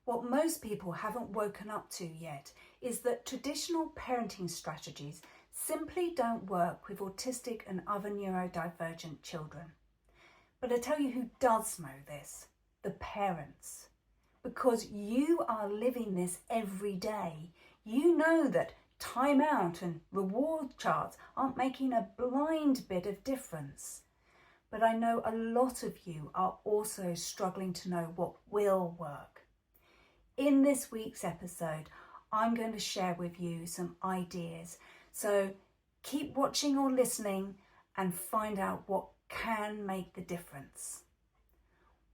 What most people haven't woken up to yet is that traditional parenting strategies simply don't work with autistic and other neurodivergent children. But I tell you who does know this: the parents. Because you are living this every day. You know that time out and reward charts aren't making a blind bit of difference. But I know a lot of you are also struggling to know what will work. In this week's episode, I'm going to share with you some ideas. So keep watching or listening and find out what can make the difference.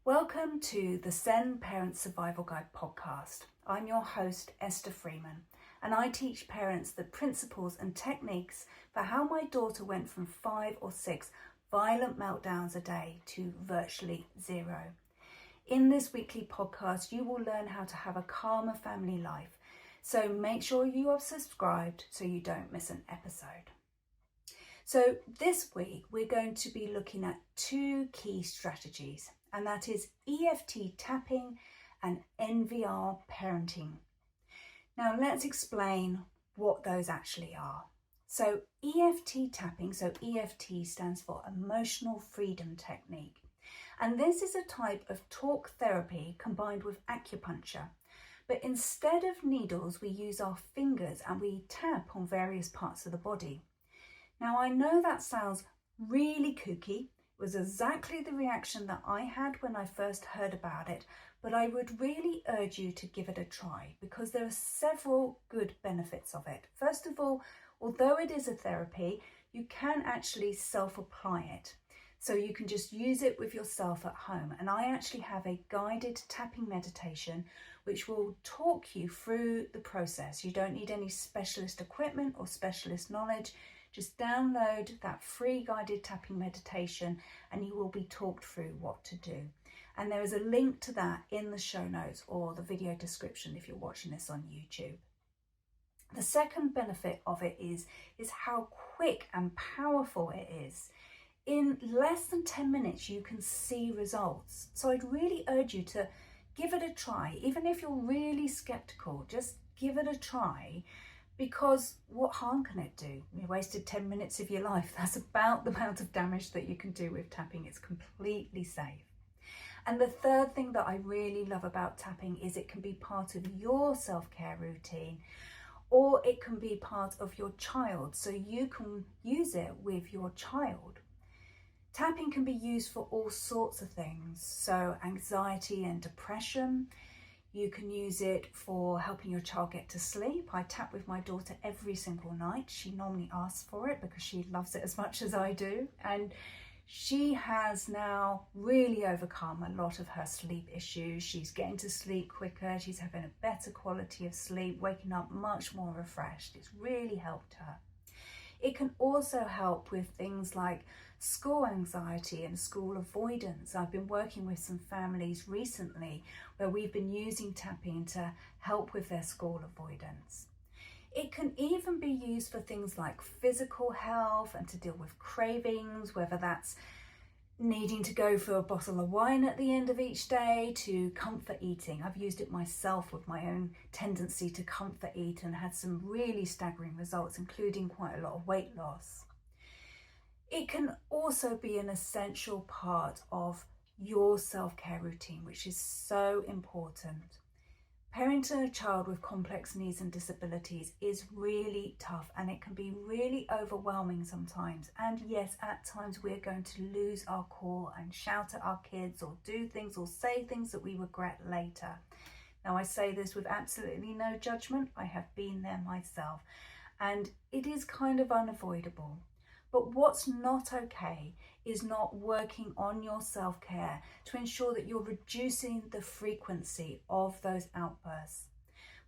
Welcome to the Zen Parent Survival Guide podcast. I'm your host, Esther Freeman, and I teach parents the principles and techniques for how my daughter went from 5 or 6 violent meltdowns a day to virtually 0. In this weekly podcast, you will learn how to have a calmer family life. So make sure you are subscribed so you don't miss an episode. So this week, we're going to be looking at 2 key strategies, and that is EFT tapping and NVR parenting. Now let's explain what those actually are. So EFT tapping, so EFT stands for Emotional Freedom Technique. And this is a type of talk therapy combined with acupuncture. But instead of needles, we use our fingers and we tap on various parts of the body. Now, I know that sounds really kooky. It was exactly the reaction that I had when I first heard about it, but I would really urge you to give it a try because there are several good benefits of it. First of all, although it is a therapy, you can actually self-apply it. So you can just use it with yourself at home. And I actually have a guided tapping meditation which will talk you through the process. You don't need any specialist equipment or specialist knowledge. Just download that free guided tapping meditation and you will be talked through what to do. And there is a link to that in the show notes or the video description if you're watching this on YouTube. The second benefit of it is how quick and powerful it is. In less than 10 minutes, you can see results. So I'd really urge you to give it a try. Even if you're really skeptical, just give it a try, because what harm can it do? You wasted 10 minutes of your life. That's about the amount of damage that you can do with tapping. It's completely safe. And the third thing that I really love about tapping is it can be part of your self-care routine, or it can be part of your child. So you can use it with your child. Tapping can be used for all sorts of things, so anxiety and depression. You can use it for helping your child get to sleep. I tap with my daughter every single night. She normally asks for it because she loves it as much as I do. And she has now really overcome a lot of her sleep issues. She's getting to sleep quicker. She's having a better quality of sleep, waking up much more refreshed. It's really helped her. It can also help with things like school anxiety and school avoidance. I've been working with some families recently where we've been using tapping to help with their school avoidance. It can even be used for things like physical health and to deal with cravings, whether that's needing to go for a bottle of wine at the end of each day to comfort eating. I've used it myself with my own tendency to comfort eat and had some really staggering results, including quite a lot of weight loss. It can also be an essential part of your self-care routine, which is so important. Parenting a child with complex needs and disabilities is really tough, and it can be really overwhelming sometimes. And yes, at times we're going to lose our cool and shout at our kids or do things or say things that we regret later. Now, I say this with absolutely no judgment. I have been there myself, and it is kind of unavoidable. But what's not okay is not working on your self-care to ensure that you're reducing the frequency of those outbursts.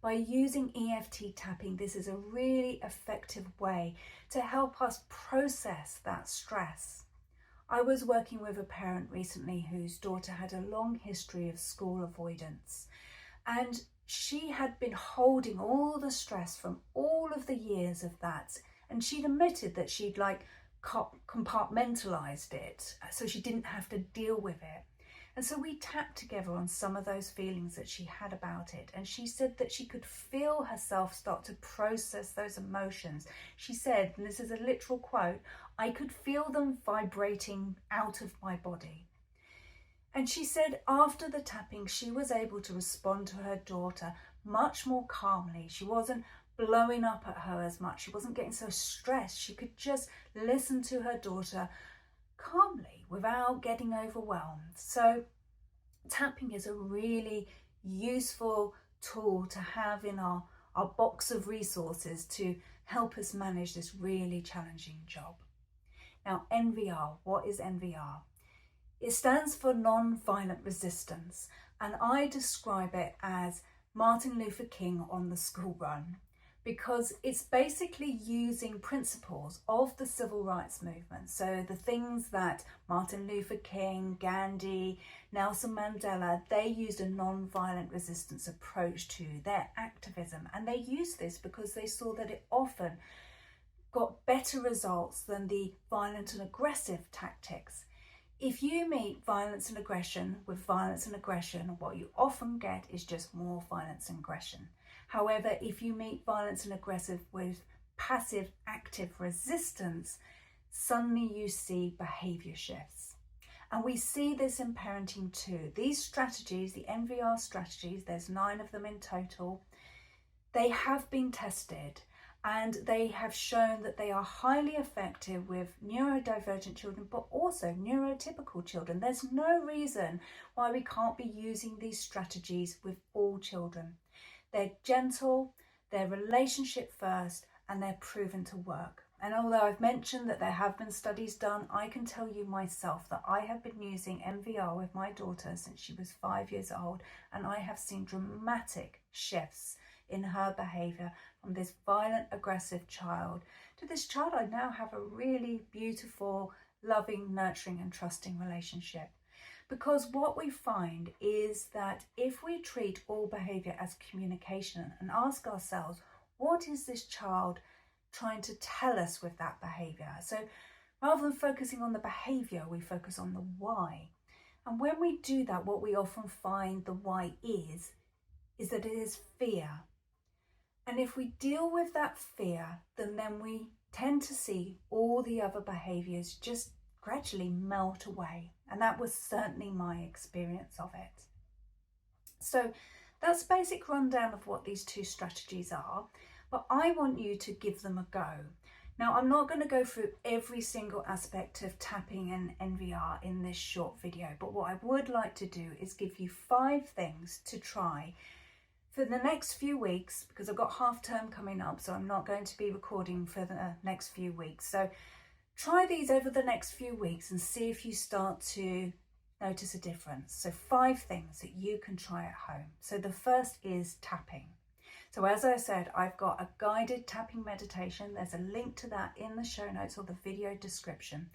By using EFT tapping, this is a really effective way to help us process that stress. I was working with a parent recently whose daughter had a long history of school avoidance, and she had been holding all the stress from all of the years of that. And she'd admitted that she'd compartmentalized it so she didn't have to deal with it. And so we tapped together on some of those feelings that she had about it. And she said that she could feel herself start to process those emotions. She said, and this is a literal quote, "I could feel them vibrating out of my body." And she said after the tapping, she was able to respond to her daughter much more calmly. She wasn't blowing up at her as much. She wasn't getting so stressed. She could just listen to her daughter calmly without getting overwhelmed. So tapping is a really useful tool to have in our box of resources to help us manage this really challenging job. Now, NVR, what is NVR? It stands for non-violent resistance, and I describe it as Martin Luther King on the school run, because it's basically using principles of the civil rights movement. So the things that Martin Luther King, Gandhi, Nelson Mandela, they used a non-violent resistance approach to their activism. And they used this because they saw that it often got better results than the violent and aggressive tactics. If you meet violence and aggression with violence and aggression, what you often get is just more violence and aggression. However, if you meet violence and aggressive with passive active resistance, suddenly you see behaviour shifts. And we see this in parenting too. These strategies, the NVR strategies, there's 9 of them in total, they have been tested. And they have shown that they are highly effective with neurodivergent children, but also neurotypical children. There's no reason why we can't be using these strategies with all children. They're gentle, they're relationship first, and they're proven to work. And although I've mentioned that there have been studies done, I can tell you myself that I have been using NVR with my daughter since she was 5 years old, and I have seen dramatic shifts in her behaviour from this violent, aggressive child to this child I now have a really beautiful, loving, nurturing and trusting relationship. Because what we find is that if we treat all behaviour as communication and ask ourselves, what is this child trying to tell us with that behaviour? So rather than focusing on the behaviour, we focus on the why. And when we do that, what we often find the why is that it is fear. And if we deal with that fear, then we tend to see all the other behaviours just gradually melt away. And that was certainly my experience of it. So that's a basic rundown of what these 2 strategies are, but I want you to give them a go. Now, I'm not going to go through every single aspect of tapping and NVR in this short video, but what I would like to do is give you 5 things to try for the next few weeks, because I've got half term coming up, so I'm not going to be recording for the next few weeks. So try these over the next few weeks and see if you start to notice a difference. So 5 things that you can try at home. So the first is tapping. So as I said, I've got a guided tapping meditation. There's a link to that in the show notes or the video description.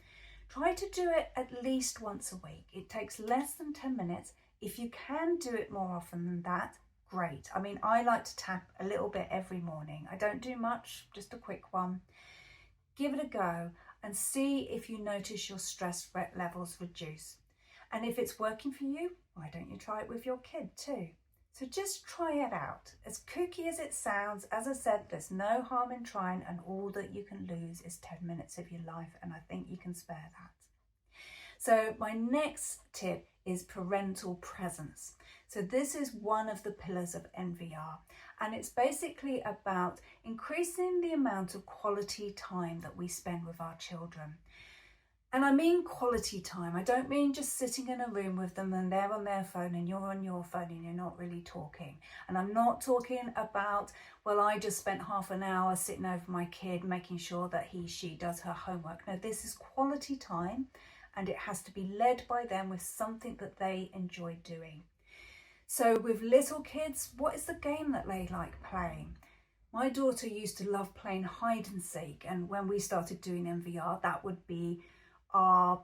Try to do it at least once a week. It takes less than 10 minutes. If you can do it more often than that, great. I mean, I like to tap a little bit every morning. I don't do much, just a quick one. Give it a go and see if you notice your stress levels reduce. And if it's working for you, why don't you try it with your kid too? So just try it out. As kooky as it sounds, as I said, there's no harm in trying, and all that you can lose is 10 minutes of your life, and I think you can spare that. So my next tip is parental presence. So this is one of the pillars of NVR, and it's basically about increasing the amount of quality time that we spend with our children. And I mean quality time. I don't mean just sitting in a room with them and they're on their phone and you're on your phone and you're not really talking. And I'm not talking about, well, I just spent half an hour sitting over my kid making sure that she does her homework. No, this is quality time, and it has to be led by them with something that they enjoy doing. So with little kids, what is the game that they like playing? My daughter used to love playing hide and seek, and when we started doing NVR, that would be our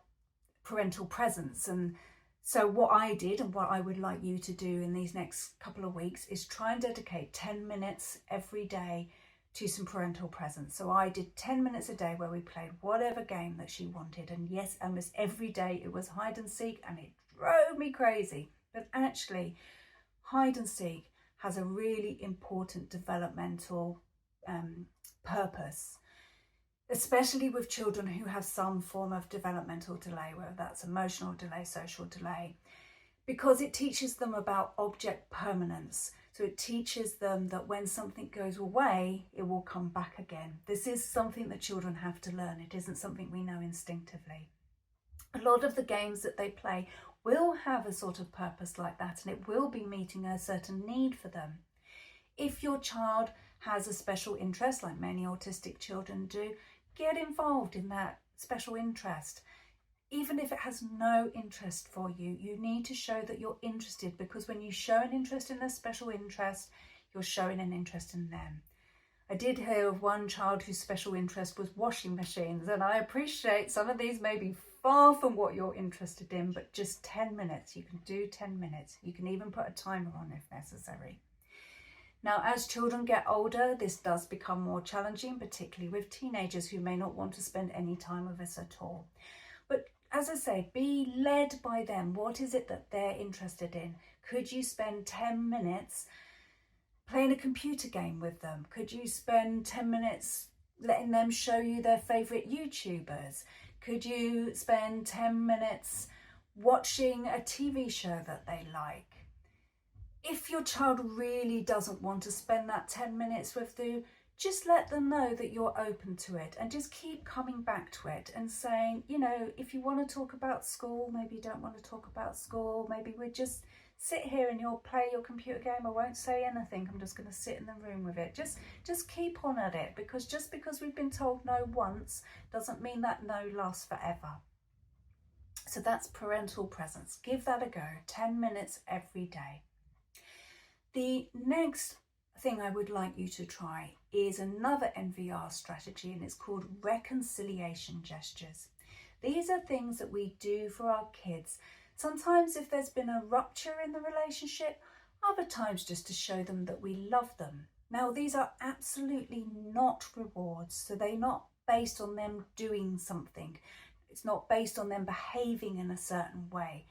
parental presence. And so what I did, and what I would like you to do in these next couple of weeks, is try and dedicate 10 minutes every day to some parental presence. So I did 10 minutes a day where we played whatever game that she wanted, and yes, almost every day it was hide and seek, and it drove me crazy. But actually, hide and seek has a really important developmental purpose, especially with children who have some form of developmental delay, whether that's emotional delay, social delay, because it teaches them about object permanence. So it teaches them that when something goes away, it will come back again. This is something that children have to learn. It isn't something we know instinctively. A lot of the games that they play will have a sort of purpose like that, and it will be meeting a certain need for them. If your child has a special interest, like many autistic children do, get involved in that special interest. Even if it has no interest for you, you need to show that you're interested, because when you show an interest in a special interest, you're showing an interest in them. I did hear of one child whose special interest was washing machines, and I appreciate some of these may be far from what you're interested in, but just 10 minutes, you can do 10 minutes. You can even put a timer on if necessary. Now, as children get older, this does become more challenging, particularly with teenagers who may not want to spend any time with us at all. But as I say, be led by them. What is it that they're interested in? Could you spend 10 minutes playing a computer game with them? Could you spend 10 minutes letting them show you their favourite YouTubers? Could you spend 10 minutes watching a TV show that they like? If your child really doesn't want to spend that 10 minutes with you, just let them know that you're open to it, and just keep coming back to it and saying, you know, if you want to talk about school, maybe you don't want to talk about school, maybe we just sit here and you'll play your computer game. I won't say anything. I'm just going to sit in the room with it. Just keep on at it, because just because we've been told no once doesn't mean that no lasts forever. So that's parental presence. Give that a go. 10 minutes every day. The next thing I would like you to try is another NVR strategy, and it's called reconciliation gestures. These are things that we do for our kids. Sometimes if there's been a rupture in the relationship, other times just to show them that we love them. Now, these are absolutely not rewards, so they're not based on them doing something. It's not based on them behaving in a certain way.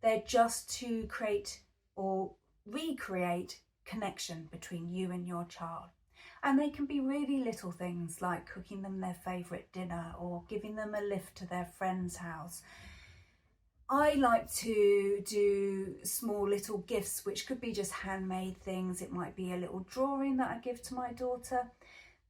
They're just to create or recreate connection between you and your child. And they can be really little things like cooking them their favourite dinner or giving them a lift to their friend's house. I like to do small little gifts, which could be just handmade things. It might be a little drawing that I give to my daughter.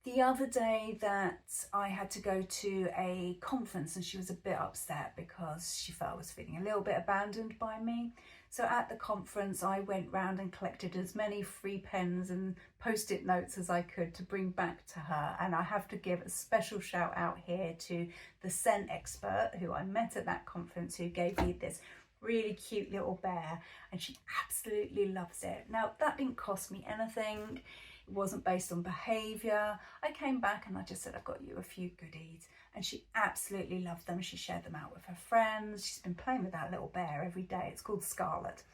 The other day that I had to go to a conference, and she was a bit upset because she felt I was feeling a little bit abandoned by me. So at the conference, I went round and collected as many free pens and post-it notes as I could to bring back to her. And I have to give a special shout out here to the scent expert who I met at that conference, who gave me this really cute little bear, and she absolutely loves it. Now, that didn't cost me anything. It wasn't based on behaviour. I came back and I just said, I've got you a few goodies. And she absolutely loved them. She shared them out with her friends. She's been playing with that little bear every day. It's called Scarlet.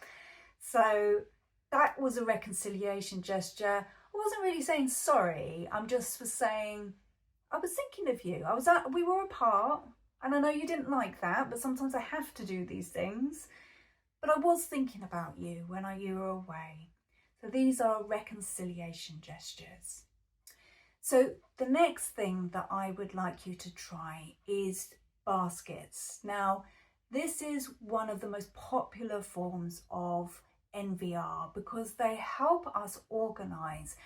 So that was a reconciliation gesture. I wasn't really saying sorry. I'm just was saying, I was thinking of you. We were apart, and I know you didn't like that, but sometimes I have to do these things. But I was thinking about you when you were away. So these are reconciliation gestures. So the next thing that I would like you to try is baskets. Now, this is one of the most popular forms of NVR because they help us organise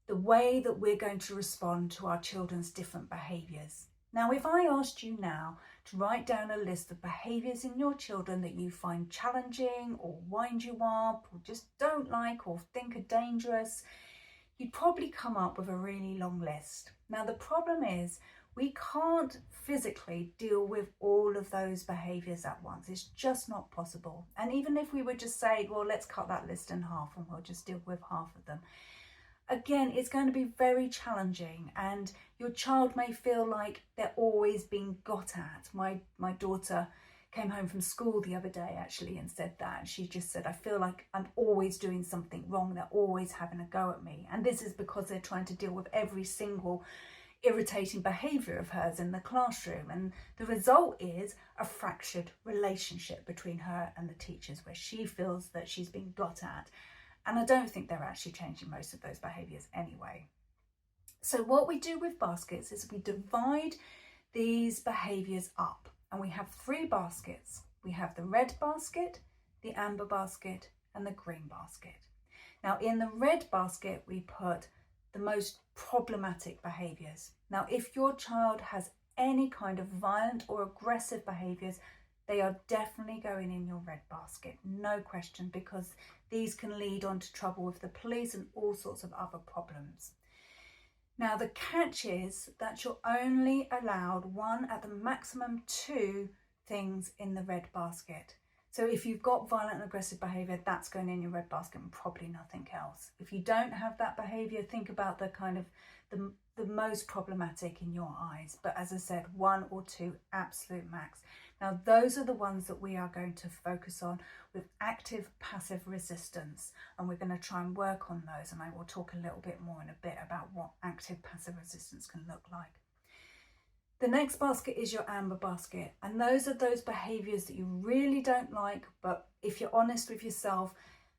the way that we're going to respond to our children's different behaviours. Now, if I asked you now to write down a list of behaviours in your children that you find challenging or wind you up or just don't like or think are dangerous, you'd probably come up with a really long list. Now, the problem is we can't physically deal with all of those behaviours at once. It's just not possible. And even if we would just say, well, let's cut that list in half and we'll just deal with half of them, again, it's going to be very challenging, and your child may feel like they're always being got at. My daughter came home from school the other day actually and said that. She just said, I feel like I'm always doing something wrong. They're always having a go at me. And this is because they're trying to deal with every single irritating behaviour of hers in the classroom, and the result is a fractured relationship between her and the teachers, where she feels that she's being got at, and I don't think they're actually changing most of those behaviours anyway. So what we do with baskets is we divide these behaviours up, and we have 3 baskets. We have the red basket, the amber basket, and the green basket. Now in the red basket we put the most problematic behaviours. Now if your child has any kind of violent or aggressive behaviours, they are definitely going in your red basket, no question, because these can lead on to trouble with the police and all sorts of other problems. Now the catch is that you're only allowed 1 at the maximum 2 things in the red basket. So if you've got violent and aggressive behaviour, that's going in your red basket and probably nothing else. If you don't have that behaviour, think about the kind of the most problematic in your eyes. But as I said, 1 or 2 absolute max. Now those are the ones that we are going to focus on with active passive resistance, and we're going to try and work on those, and I will talk a little bit more in a bit about what active passive resistance can look like. The next basket is your amber basket, and those are those behaviours that you really don't like, but if you're honest with yourself,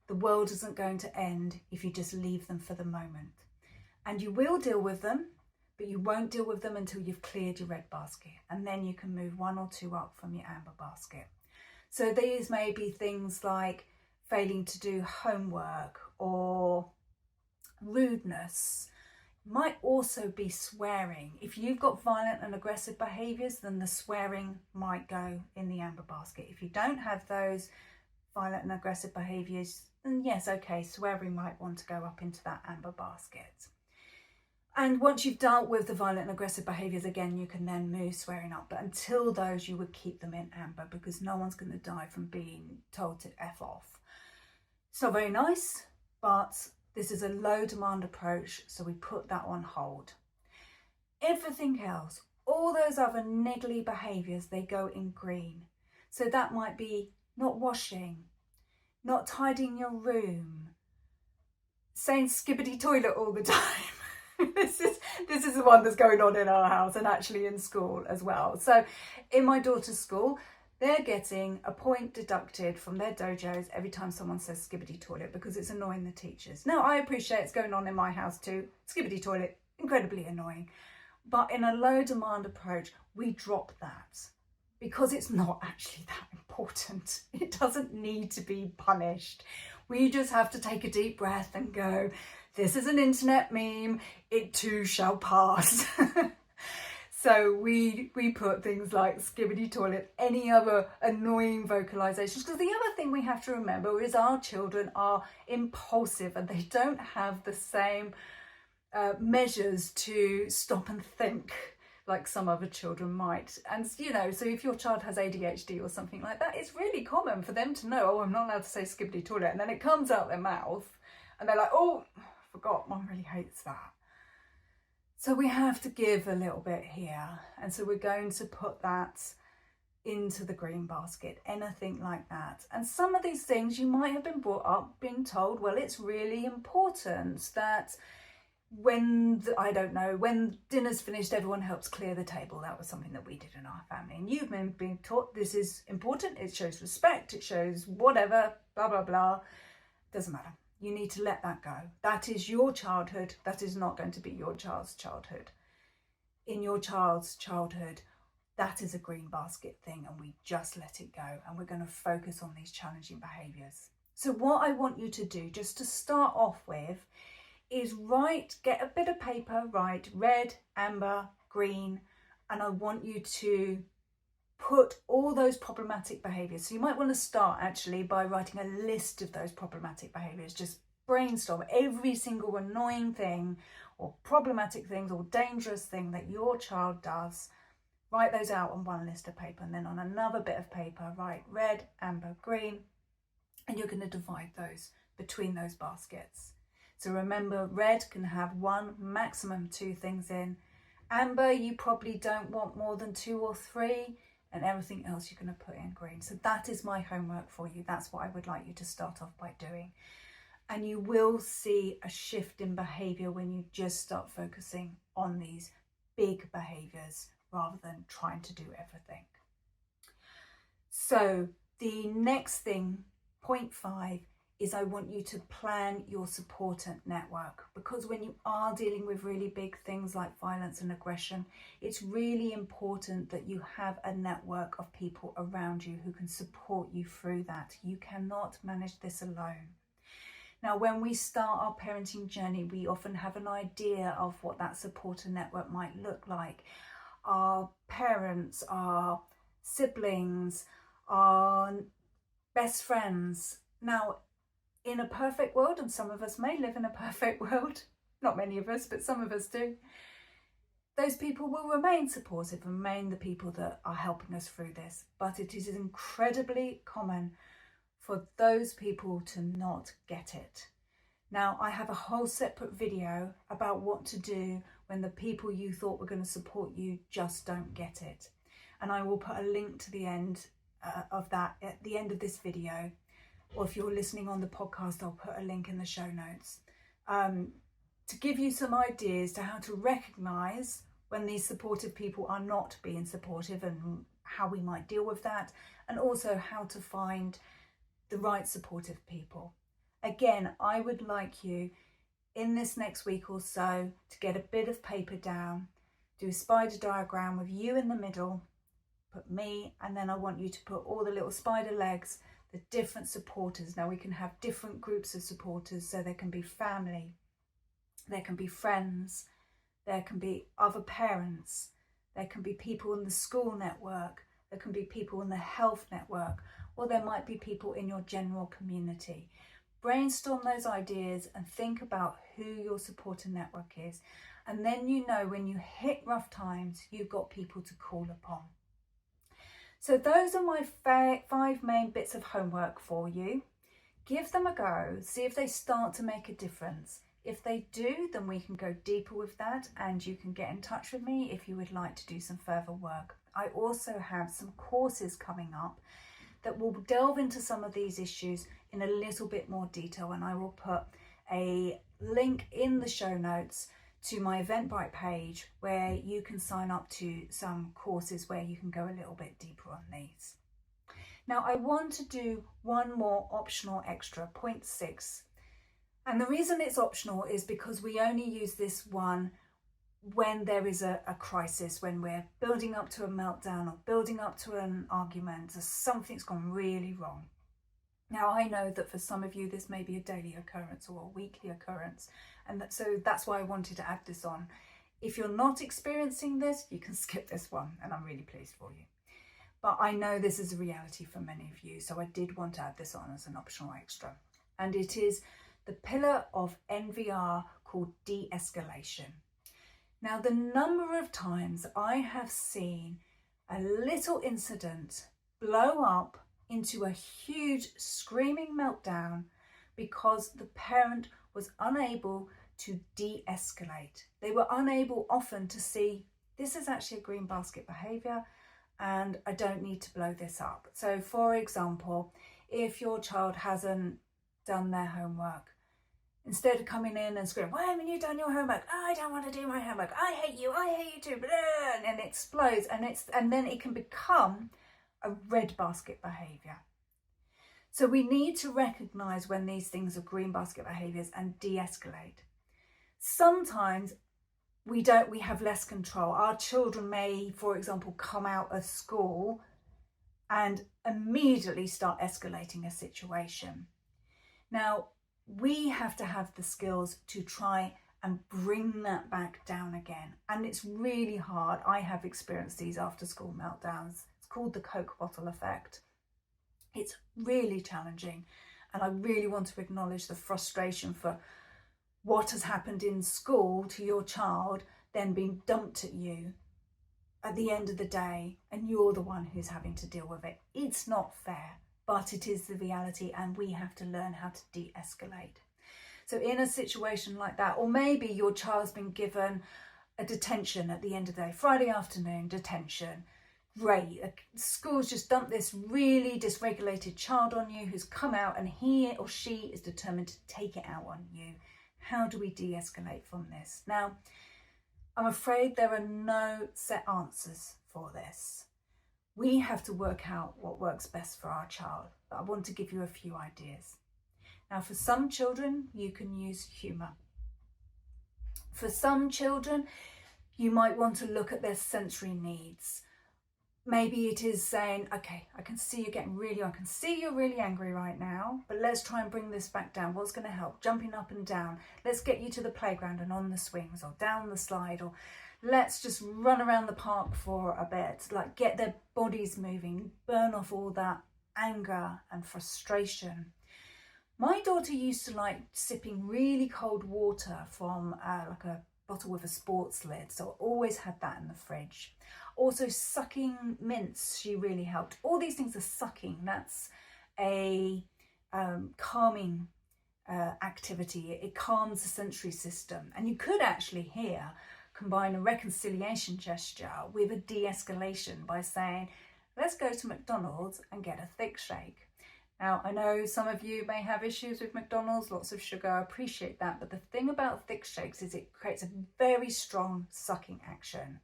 the world isn't going to end if you just leave them for the moment. And you will deal with them, but you won't deal with them until you've cleared your red basket, and then you can move 1 or 2 up from your amber basket. So these may be things like failing to do homework or rudeness. Might also be swearing. If you've got violent and aggressive behaviours, then the swearing might go in the amber basket. If you don't have those violent and aggressive behaviours, then yes, okay, swearing might want to go up into that amber basket. And once you've dealt with the violent and aggressive behaviours, again, you can then move swearing up. But until those, you would keep them in amber, because no one's going to die from being told to F off. It's not very nice, but this is a low demand approach, so we put that on hold. Everything else, all those other niggly behaviours, they go in green. So that might be not washing, not tidying your room, saying skibidi toilet all the time. This is the one that's going on in our house and actually in school as well. So in my daughter's school, they're getting a point deducted from their dojos every time someone says skibidi toilet, because it's annoying the teachers. Now, I appreciate it's going on in my house too. Skibidi toilet, incredibly annoying. But in a low demand approach, we drop that because it's not actually that important. It doesn't need to be punished. We just have to take a deep breath and go, this is an internet meme, it too shall pass. So we put things like skibidi toilet, any other annoying vocalizations, because the other thing we have to remember is our children are impulsive and they don't have the same measures to stop and think like some other children might. And you know, so if your child has ADHD or something like that, it's really common for them to know, oh, I'm not allowed to say skibidi toilet, and then it comes out their mouth and they're like, oh, forgot, Mum really hates that. So we have to give a little bit here, and so we're going to put that into the green basket, anything like that. And some of these things you might have been brought up being told, well, it's really important that when when dinner's finished, everyone helps clear the table. That was something that we did in our family, and you've been being taught this is important, it shows respect, it shows whatever, blah blah blah. Doesn't matter. You need to let that go. That is your childhood. That is not going to be your child's childhood. In your child's childhood, that is a green basket thing, and we just let it go, and we're going to focus on these challenging behaviours. So what I want you to do, just to start off with, is get a bit of paper, write red, amber, green, and I want you to put all those problematic behaviours. So you might want to start actually by writing a list of those problematic behaviours. Just brainstorm every single annoying thing or problematic things or dangerous thing that your child does. Write those out on one list of paper, and then on another bit of paper write red, amber, green, and you're going to divide those between those baskets. So remember, red can have 1, maximum 2 things in. Amber, you probably don't want more than 2 or 3, and everything else you're going to put in green. So that is my homework for you. That's what I would like you to start off by doing. And you will see a shift in behaviour when you just start focusing on these big behaviours rather than trying to do everything. So the next thing, point 5, is I want you to plan your support network, because when you are dealing with really big things like violence and aggression, it's really important that you have a network of people around you who can support you through that. You cannot manage this alone. Now, when we start our parenting journey, we often have an idea of what that supporter network might look like. Our parents, our siblings, our best friends. Now, in a perfect world, and some of us may live in a perfect world, not many of us, but some of us do, those people will remain supportive and remain the people that are helping us through this. But it is incredibly common for those people to not get it. Now, I have a whole separate video about what to do when the people you thought were going to support you just don't get it. And I will put a link to the end of that at the end of this video. Or if you're listening on the podcast, I'll put a link in the show notes to give you some ideas to how to recognise when these supportive people are not being supportive and how we might deal with that, and also how to find the right supportive people. Again, I would like you in this next week or so to get a bit of paper down, do a spider diagram with you in the middle, put me, and then I want you to put all the little spider legs, the different supporters. Now we can have different groups of supporters, so there can be family, there can be friends, there can be other parents, there can be people in the school network, there can be people in the health network, or there might be people in your general community. Brainstorm those ideas and think about who your supporter network is. And then you know when you hit rough times, you've got people to call upon. So those are my 5 main bits of homework for you. Give them a go, see if they start to make a difference. If they do, then we can go deeper with that, and you can get in touch with me if you would like to do some further work. I also have some courses coming up that will delve into some of these issues in a little bit more detail, and I will put a link in the show notes to my Eventbrite page where you can sign up to some courses where you can go a little bit deeper on these. Now, I want to do one more optional extra, point 6. And the reason it's optional is because we only use this one when there is a crisis, when we're building up to a meltdown or building up to an argument, or something's gone really wrong. Now, I know that for some of you, this may be a daily occurrence or a weekly occurrence. And so that's why I wanted to add this on. If you're not experiencing this, you can skip this one, and I'm really pleased for you. But I know this is a reality for many of you, so I did want to add this on as an optional extra. And it is the pillar of NVR called de-escalation. Now, the number of times I have seen a little incident blow up into a huge screaming meltdown because the parent was unable to de-escalate. They were unable often to see, this is actually a green basket behaviour and I don't need to blow this up. So for example, if your child hasn't done their homework, instead of coming in and screaming, why haven't you done your homework? I don't want to do my homework. I hate you too. And it explodes, and then it can become a red basket behaviour. So we need to recognise when these things are green basket behaviours and de-escalate. Sometimes we have less control. Our children may, for example, come out of school and immediately start escalating a situation. Now, we have to have the skills to try and bring that back down again. And it's really hard. I have experienced these after school meltdowns. It's called the Coke bottle effect. It's really challenging. And I really want to acknowledge the frustration for what has happened in school to your child then being dumped at you at the end of the day, and you're the one who's having to deal with it. It's not fair. But it is the reality, and we have to learn how to de-escalate. So in a situation like that, or maybe your child's been given a detention at the end of the day, Friday afternoon detention, great, school's just dumped this really dysregulated child on you who's come out and he or she is determined to take it out on you. How do we de-escalate from this? Now, I'm afraid there are no set answers for this. We have to work out what works best for our child, but I want to give you a few ideas. Now, for some children, you can use humour. For some children, you might want to look at their sensory needs. Maybe it is saying, okay, I can see you're really angry right now, but let's try and bring this back down. What's going to help? Jumping up and down. Let's get you to the playground and on the swings, or down the slide, or let's just run around the park for a bit. Like, get their bodies moving, burn off all that anger and frustration. My daughter used to like sipping really cold water from like a bottle with a sports lid, so I always had that in the fridge. Also, sucking mints, she really helped. All these things are sucking. That's a calming activity. It calms the sensory system. And you could actually here combine a reconciliation gesture with a de-escalation by saying, let's go to McDonald's and get a thick shake. Now, I know some of you may have issues with McDonald's, lots of sugar, I appreciate that. But the thing about thick shakes is it creates a very strong sucking action.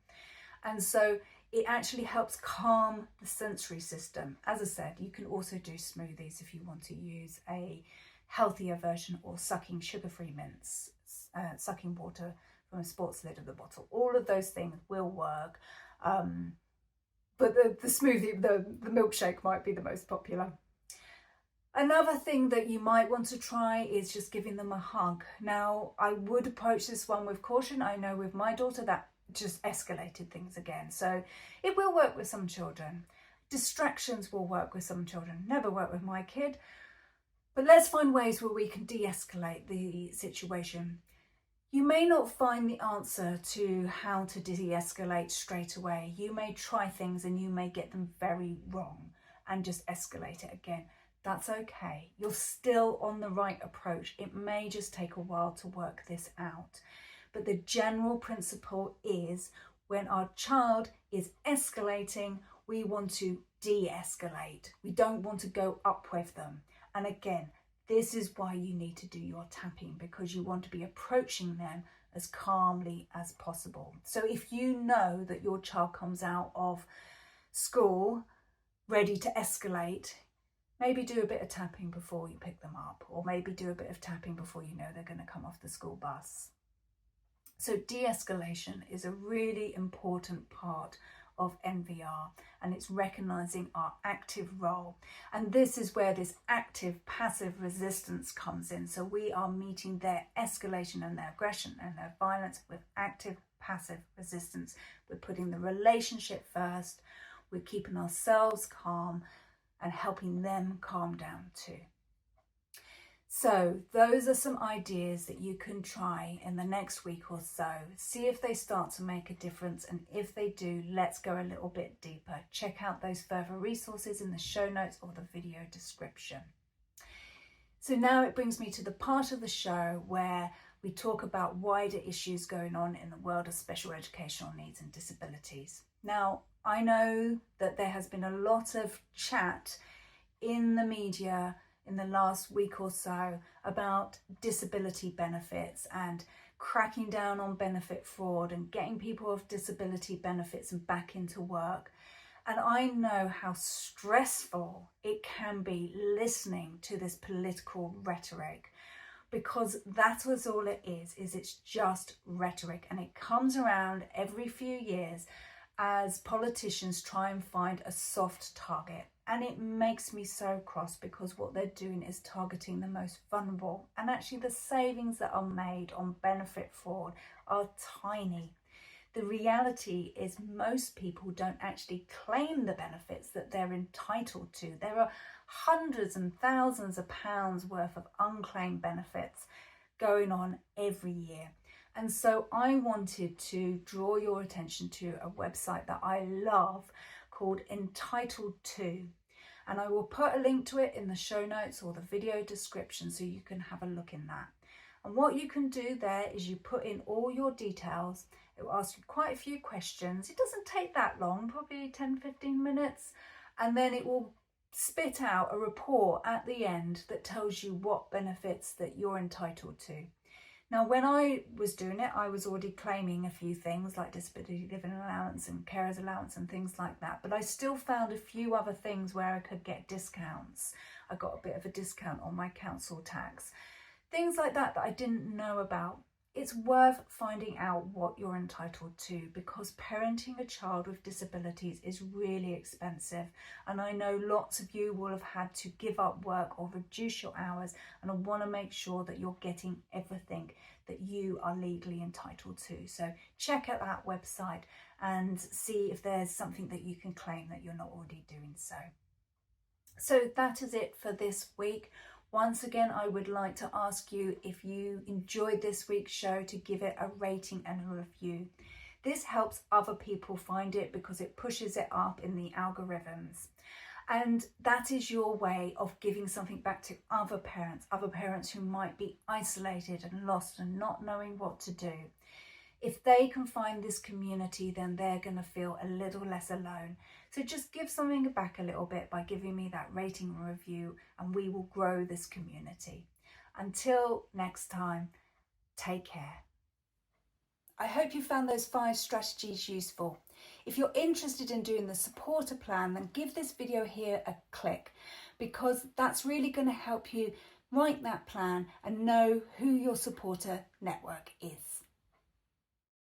And so it actually helps calm the sensory system. As I said, you can also do smoothies if you want to use a healthier version, or sucking sugar-free mints, sucking water from a sports lid of the bottle. All of those things will work. But the smoothie, the milkshake might be the most popular. Another thing that you might want to try is just giving them a hug. Now, I would approach this one with caution. I know with my daughter that just escalated things again. So it will work with some children. Distractions will work with some children. Never work with my kid. But let's find ways where we can de-escalate the situation. You may not find the answer to how to de-escalate straight away. You may try things and you may get them very wrong and just escalate it again. That's okay. You're still on the right approach. It may just take a while to work this out. But the general principle is, when our child is escalating, we want to de-escalate. We don't want to go up with them. And again, this is why you need to do your tapping, because you want to be approaching them as calmly as possible. So if you know that your child comes out of school ready to escalate, maybe do a bit of tapping before you pick them up, or maybe do a bit of tapping before you know they're going to come off the school bus. So de-escalation is a really important part of NVR, and it's recognizing our active role. And this is where this active passive resistance comes in. So we are meeting their escalation and their aggression and their violence with active passive resistance. We're putting the relationship first. We're keeping ourselves calm and helping them calm down too. So those are some ideas that you can try in the next week or so. See if they start to make a difference, and if they do, let's go a little bit deeper. Check out those further resources in the show notes or the video description. So now it brings me to the part of the show where we talk about wider issues going on in the world of special educational needs and disabilities. Now, I know that there has been a lot of chat in the media in the last week or so about disability benefits and cracking down on benefit fraud and getting people with disability benefits and back into work. And I know how stressful it can be listening to this political rhetoric, because that was all it is it's just rhetoric, and it comes around every few years as politicians try and find a soft target. And it makes me so cross, because what they're doing is targeting the most vulnerable, and actually the savings that are made on benefit fraud are tiny. The reality is most people don't actually claim the benefits that they're entitled to. There are hundreds and thousands of pounds worth of unclaimed benefits going on every year. And so I wanted to draw your attention to a website that I love called Entitled To. And I will put a link to it in the show notes or the video description so you can have a look in that. And what you can do there is you put in all your details. It will ask you quite a few questions. It doesn't take that long, probably 10-15 minutes. And then it will spit out a report at the end that tells you what benefits that you're entitled to. Now, when I was doing it, I was already claiming a few things like disability living allowance and carers allowance and things like that. But I still found a few other things where I could get discounts. I got a bit of a discount on my council tax. Things like that I didn't know about. It's worth finding out what you're entitled to, because parenting a child with disabilities is really expensive, and I know lots of you will have had to give up work or reduce your hours, and I want to make sure that you're getting everything that you are legally entitled to. So check out that website and see if there's something that you can claim that you're not already doing so. So that is it for this week. Once again, I would like to ask you, if you enjoyed this week's show, to give it a rating and a review. This helps other people find it because it pushes it up in the algorithms. And that is your way of giving something back to other parents who might be isolated and lost and not knowing what to do. If they can find this community, then they're going to feel a little less alone. So just give something back a little bit by giving me that rating and review, and we will grow this community. Until next time, take care. I hope you found those 5 strategies useful. If you're interested in doing the supporter plan, then give this video here a click, because that's really going to help you write that plan and know who your supporter network is.